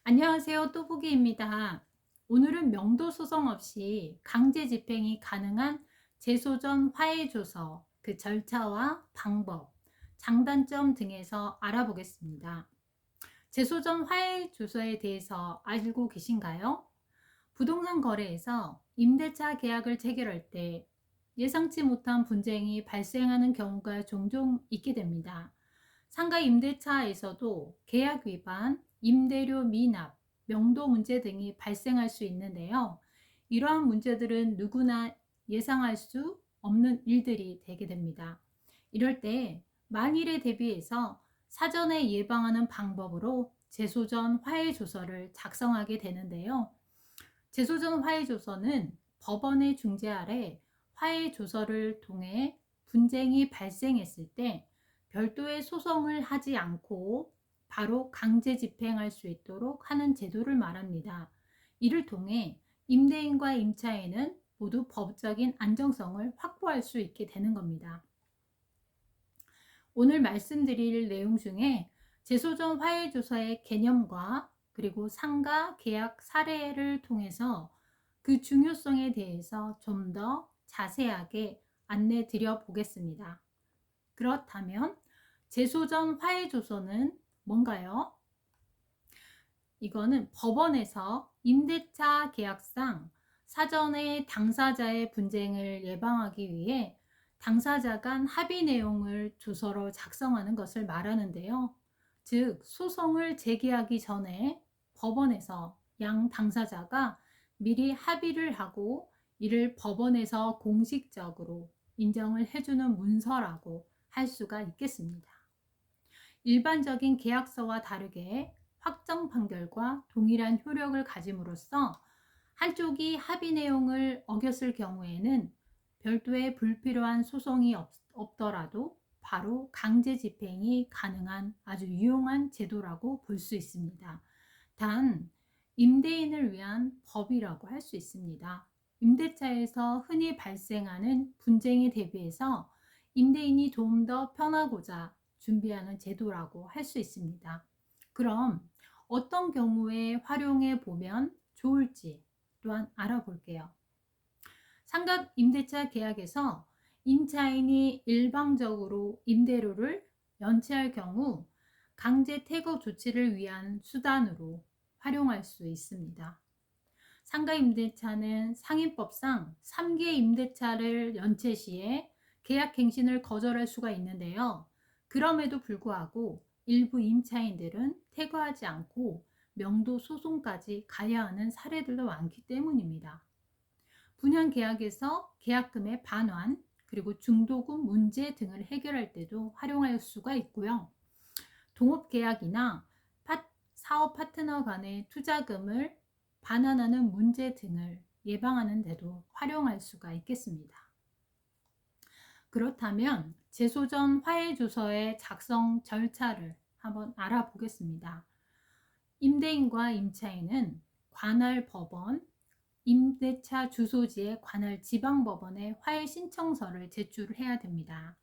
안녕하세요. 또보기입니다. 오늘은 명도 소송 없이 강제 집행이 가능한 재소전 화해조서 그 절차와 방법, 장단점 등에서 알아보겠습니다. 재소전 화해조서에 대해서 알고 계신가요? 부동산 거래에서 임대차 계약을 체결할 때 예상치 못한 분쟁이 발생하는 경우가 종종 있게 됩니다. 상가 임대차에서도 계약 위반, 임대료 미납, 명도 문제 등이 발생할 수 있는데요. 이러한 문제들은 누구나 예상할 수 없는 일들이 되게 됩니다. 이럴 때 만일에 대비해서 사전에 예방하는 방법으로 재소전 화해조서를 작성하게 되는데요. 재소전 화해조서는 법원의 중재 아래 화해조서를 통해 분쟁이 발생했을 때 별도의 소송을 하지 않고 바로 강제 집행할 수 있도록 하는 제도를 말합니다. 이를 통해 임대인과 임차인은 모두 법적인 안정성을 확보할 수 있게 되는 겁니다. 오늘 말씀드릴 내용 중에 재소전 화해조서의 개념과 그리고 상가 계약 사례를 통해서 그 중요성에 대해서 좀 더 자세하게 안내 드려 보겠습니다. 그렇다면 재소전 화해조서는 뭔가요? 이거는 법원에서 임대차 계약상 사전에 당사자의 분쟁을 예방하기 위해 당사자 간 합의 내용을 조서로 작성하는 것을 말하는데요. 즉, 소송을 제기하기 전에 법원에서 양 당사자가 미리 합의를 하고 이를 법원에서 공식적으로 인정을 해주는 문서라고 할 수가 있겠습니다. 일반적인 계약서와 다르게 확정 판결과 동일한 효력을 가짐으로써 한쪽이 합의 내용을 어겼을 경우에는 별도의 불필요한 소송이 없더라도 바로 강제 집행이 가능한 아주 유용한 제도라고 볼 수 있습니다. 단, 임대인을 위한 법이라고 할 수 있습니다. 임대차에서 흔히 발생하는 분쟁에 대비해서 임대인이 좀 더 편하고자 준비하는 제도라고 할 수 있습니다. 그럼 어떤 경우에 활용해 보면 좋을지 또한 알아볼게요. 상가 임대차 계약에서 임차인이 일방적으로 임대료를 연체할 경우 강제 퇴거 조치를 위한 수단으로 활용할 수 있습니다. 상가 임대차는 상인법상 3개 임대차를 연체 시에 계약 갱신을 거절할 수가 있는데요. 그럼에도 불구하고 일부 임차인들은 퇴거하지 않고 명도 소송까지 가야 하는 사례들도 많기 때문입니다. 분양 계약에서 계약금의 반환, 그리고 중도금 문제 등을 해결할 때도 활용할 수가 있고요. 동업 계약이나 사업 파트너 간의 투자금을 반환하는 문제 등을 예방하는 데도 활용할 수가 있겠습니다. 그렇다면 재소전 화해조서의 작성 절차를 한번 알아보겠습니다. 임대인과 임차인은 관할 법원, 임대차 주소지의 관할 지방법원에 화해 신청서를 제출해야 됩니다.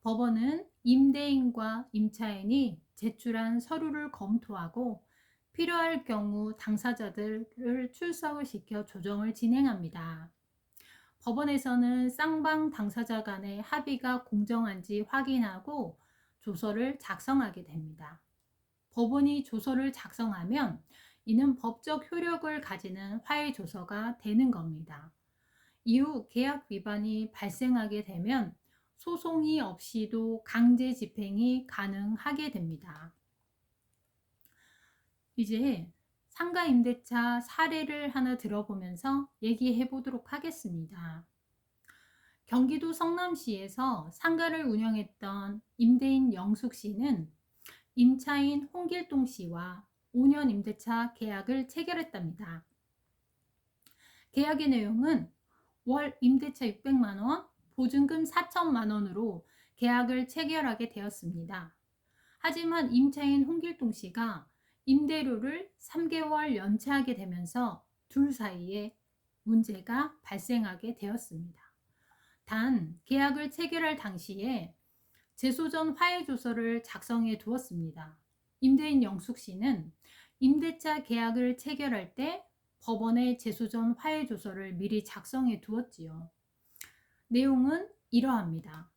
법원은 임대인과 임차인이 제출한 서류를 검토하고 필요할 경우 당사자들을 출석을 시켜 조정을 진행합니다. 법원에서는 쌍방 당사자 간의 합의가 공정한지 확인하고 조서를 작성하게 됩니다. 법원이 조서를 작성하면 이는 법적 효력을 가지는 화해 조서가 되는 겁니다. 이후 계약 위반이 발생하게 되면 소송이 없이도 강제 집행이 가능하게 됩니다. 이제 상가 임대차 사례를 하나 들어보면서 얘기해 보도록 하겠습니다. 경기도 성남시에서 상가를 운영했던 임대인 영숙 씨는 임차인 홍길동 씨와 5년 임대차 계약을 체결했답니다. 계약의 내용은 월 임대차 600만 원, 보증금 4천만 원으로 계약을 체결하게 되었습니다. 하지만 임차인 홍길동 씨가 임대료를 3개월 연체하게 되면서 둘 사이에 문제가 발생하게 되었습니다. 단, 계약을 체결할 당시에 재소전 화해조서를 작성해 두었습니다. 임대인 영숙 씨는 임대차 계약을 체결할 때 법원에 제소전 화해조서를 미리 작성해 두었지요. 내용은 이러합니다.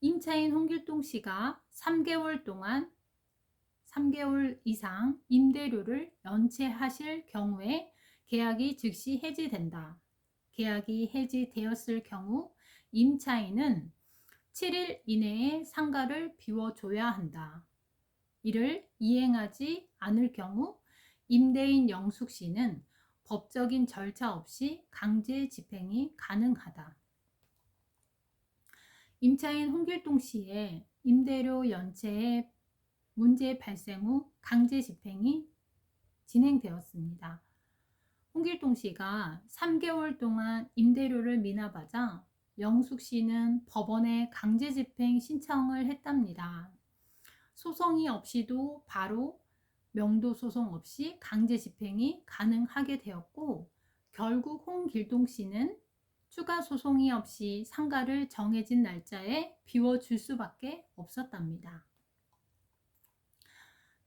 임차인 홍길동 씨가 3개월 이상 임대료를 연체하실 경우에 계약이 즉시 해지된다. 계약이 해지되었을 경우 임차인은 7일 이내에 상가를 비워줘야 한다. 이를 이행하지 않을 경우 임대인 영숙 씨는 법적인 절차 없이 강제 집행이 가능하다. 임차인 홍길동 씨의 임대료 연체의 문제 발생 후 강제 집행이 진행되었습니다. 홍길동 씨가 3개월 동안 임대료를 미납하자 영숙 씨는 법원에 강제 집행 신청을 했답니다. 소송이 없이도 바로 명도 소송 없이 강제 집행이 가능하게 되었고, 결국 홍길동 씨는 추가 소송이 없이 상가를 정해진 날짜에 비워줄 수밖에 없었답니다.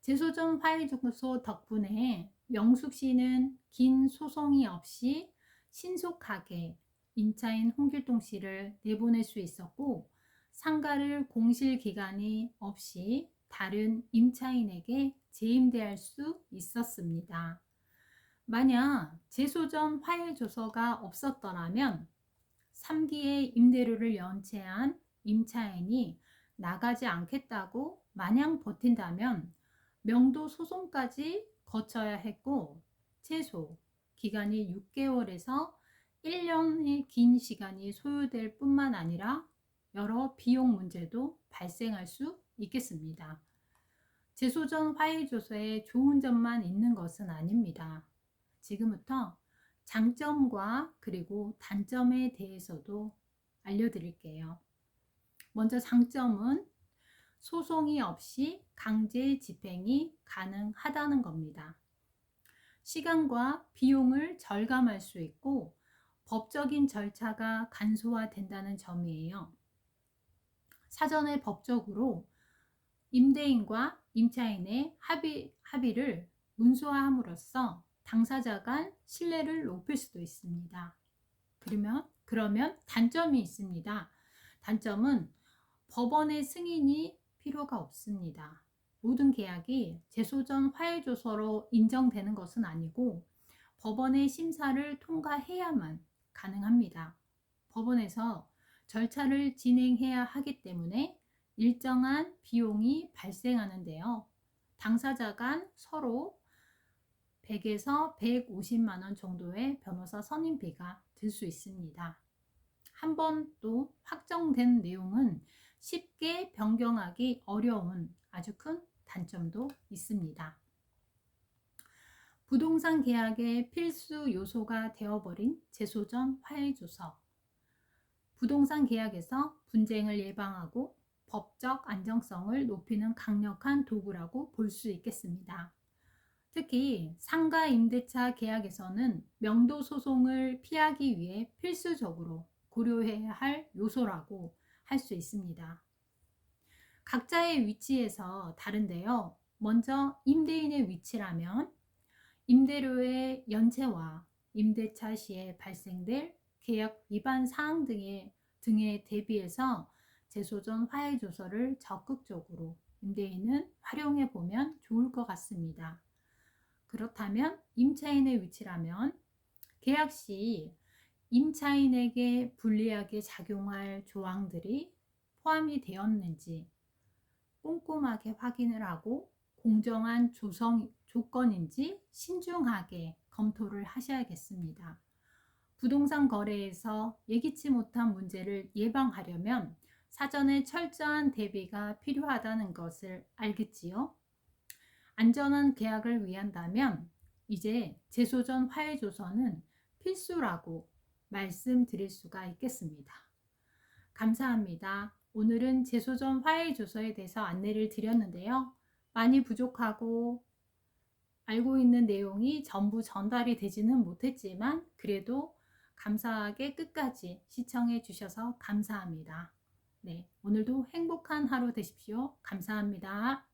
제소전 화해조서 덕분에 영숙 씨는 긴 소송이 없이 신속하게 임차인 홍길동 씨를 내보낼 수 있었고, 상가를 공실 기간이 없이 다른 임차인에게 재임대할 수 있었습니다. 만약 제소전 화해조서가 없었더라면 3기의 임대료를 연체한 임차인이 나가지 않겠다고 마냥 버틴다면 명도 소송까지 거쳐야 했고, 최소 기간이 6개월에서 1년의 긴 시간이 소요될 뿐만 아니라 여러 비용 문제도 발생할 수 있겠습니다. 제소전 화해조서에 좋은 점만 있는 것은 아닙니다. 지금부터 장점과 그리고 단점에 대해서도 알려드릴게요. 먼저 장점은 소송이 없이 강제 집행이 가능하다는 겁니다. 시간과 비용을 절감할 수 있고 법적인 절차가 간소화된다는 점이에요. 사전에 법적으로 임대인과 임차인의 합의를 문서화함으로써 당사자 간 신뢰를 높일 수도 있습니다. 그러면 단점이 있습니다. 단점은 법원의 승인이 필요가 없습니다. 모든 계약이 제소전 화해조서로 인정되는 것은 아니고 법원의 심사를 통과해야만 가능합니다. 법원에서 절차를 진행해야 하기 때문에 일정한 비용이 발생하는데요. 당사자 간 서로 100에서 150만 원 정도의 변호사 선임비가 들 수 있습니다. 한 번 또 확정된 내용은 쉽게 변경하기 어려운 아주 큰 단점도 있습니다. 부동산 계약의 필수 요소가 되어버린 제소전 화해조서. 부동산 계약에서 분쟁을 예방하고 법적 안정성을 높이는 강력한 도구라고 볼 수 있겠습니다. 특히 상가 임대차 계약에서는 명도 소송을 피하기 위해 필수적으로 고려해야 할 요소라고 할 수 있습니다. 각자의 위치에서 다른데요. 먼저 임대인의 위치라면 임대료의 연체와 임대차 시에 발생될 계약 위반 사항 등에 대비해서 제소전 화해조서를 적극적으로 임대인은 활용해 보면 좋을 것 같습니다. 그렇다면 임차인의 위치라면 계약 시 임차인에게 불리하게 작용할 조항들이 포함이 되었는지 꼼꼼하게 확인을 하고 공정한 조건인지 신중하게 검토를 하셔야겠습니다. 부동산 거래에서 예기치 못한 문제를 예방하려면 사전에 철저한 대비가 필요하다는 것을 알겠지요. 안전한 계약을 위한다면 이제 제소전 화해조서는 필수라고 말씀드릴 수가 있겠습니다. 감사합니다. 오늘은 제소전 화해조서에 대해서 안내를 드렸는데요. 많이 부족하고 알고 있는 내용이 전부 전달이 되지는 못했지만 그래도 감사하게 끝까지 시청해 주셔서 감사합니다. 네, 오늘도 행복한 하루 되십시오. 감사합니다.